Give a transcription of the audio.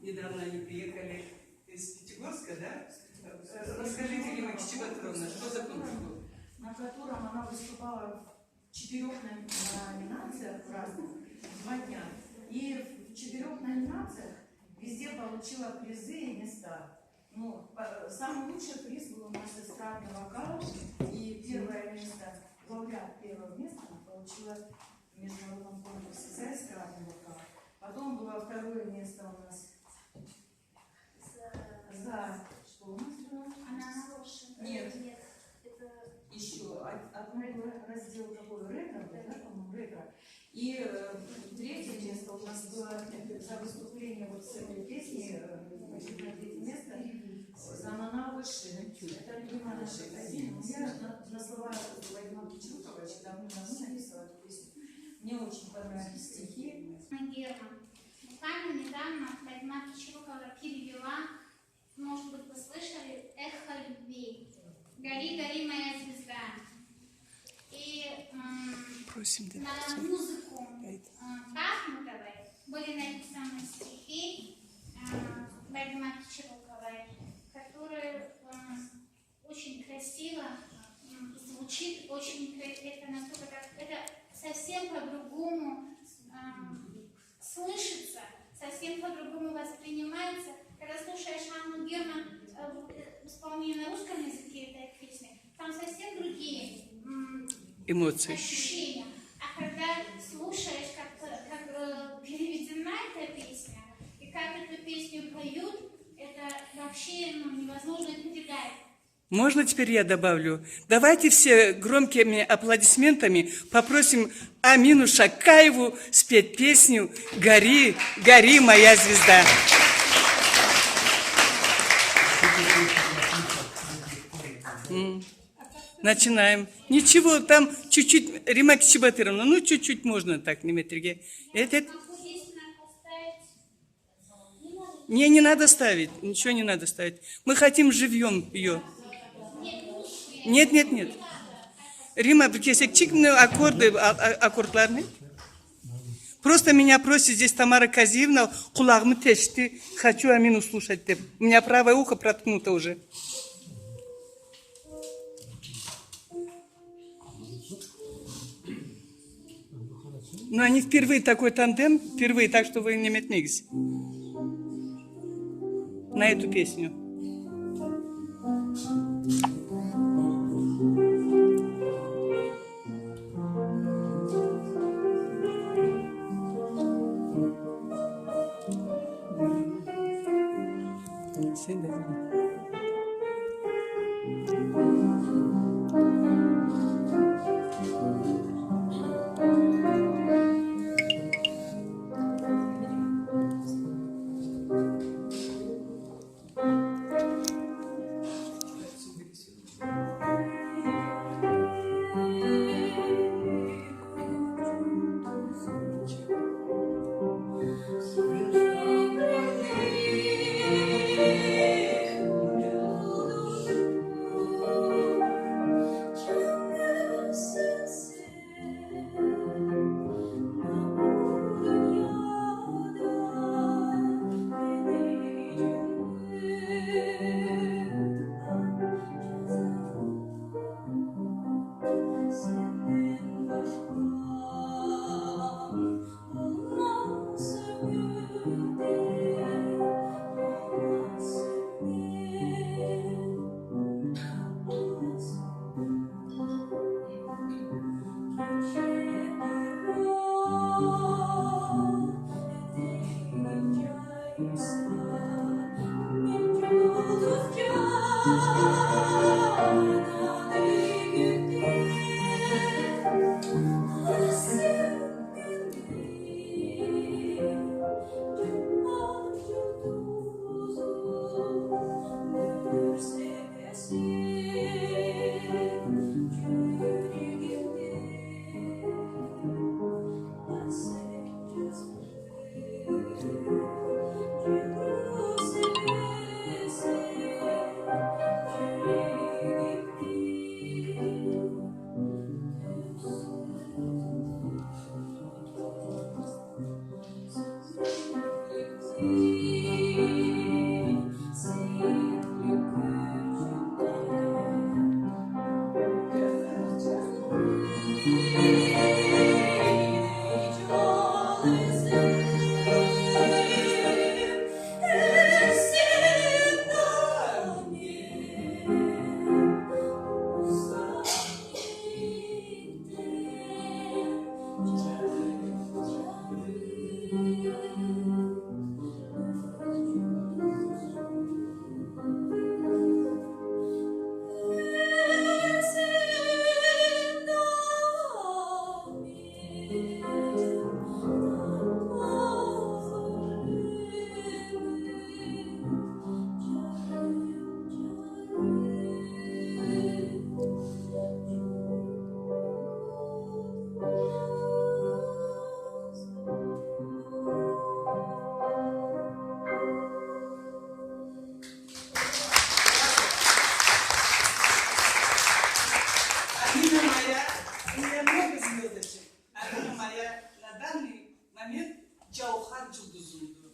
недавно они приехали из Пятигорска, да? Расскажите, Рима Кичибатровна, что за конкурс был? На котором она выступала в 4 номинациях разных, 2 дня. И в 4 номинациях везде получила призы и места. Ну, самый лучший приз был у нас эстрадный вокал, и первое место, лауреат первого места получила в международном конкурсе за эстрадный вокал. Потом было второе место у нас за что у нас было? Она хорошая. Нет. Это Еще одной раздел какой ретро, да, по-моему, ретро. И третье место у нас было за выступление вот с этой песней, третье место за «Нана Выши». Это любимая наша песня. Я на слова Владимира Кичуковича давно написала эту песню. Мне очень понравились стихи. Герман. Буквально недавно Владимира Кичукова перевела, может быть, вы слышали, «Эхо любви». «Гори, гори, моя звезда». И на музыку Бахмутовой были написаны стихи Владимира Кичуковой, которые очень красиво звучит, очень это настолько как это совсем по-другому слышится, совсем по-другому воспринимается. Когда слушаешь Анну Герман в исполнении на русском языке этой песни, там совсем другие Эмоции. ощущения. А когда слушаешь, как переведена эта песня, и как эту песню поют, это вообще невозможно передать. Можно теперь я добавлю? Давайте все громкими аплодисментами попросим Амину Шакаеву спеть песню «Гори, гори, моя звезда». Начинаем. Ничего, там чуть-чуть, Рима Кичибатыровна, ну чуть-чуть можно так, Дмитрий. Не надо ставить, ничего не надо ставить. Мы хотим живьем ее. Нет. Рима, аккорды, аккордларны. Просто меня просит здесь Тамара Казиевна, кулагмы течти, хочу Амину слушать. У меня правое ухо проткнуто уже. Но они впервые такой тандем, впервые, так что вы не метнитесь на эту песню. o harcı uzundu.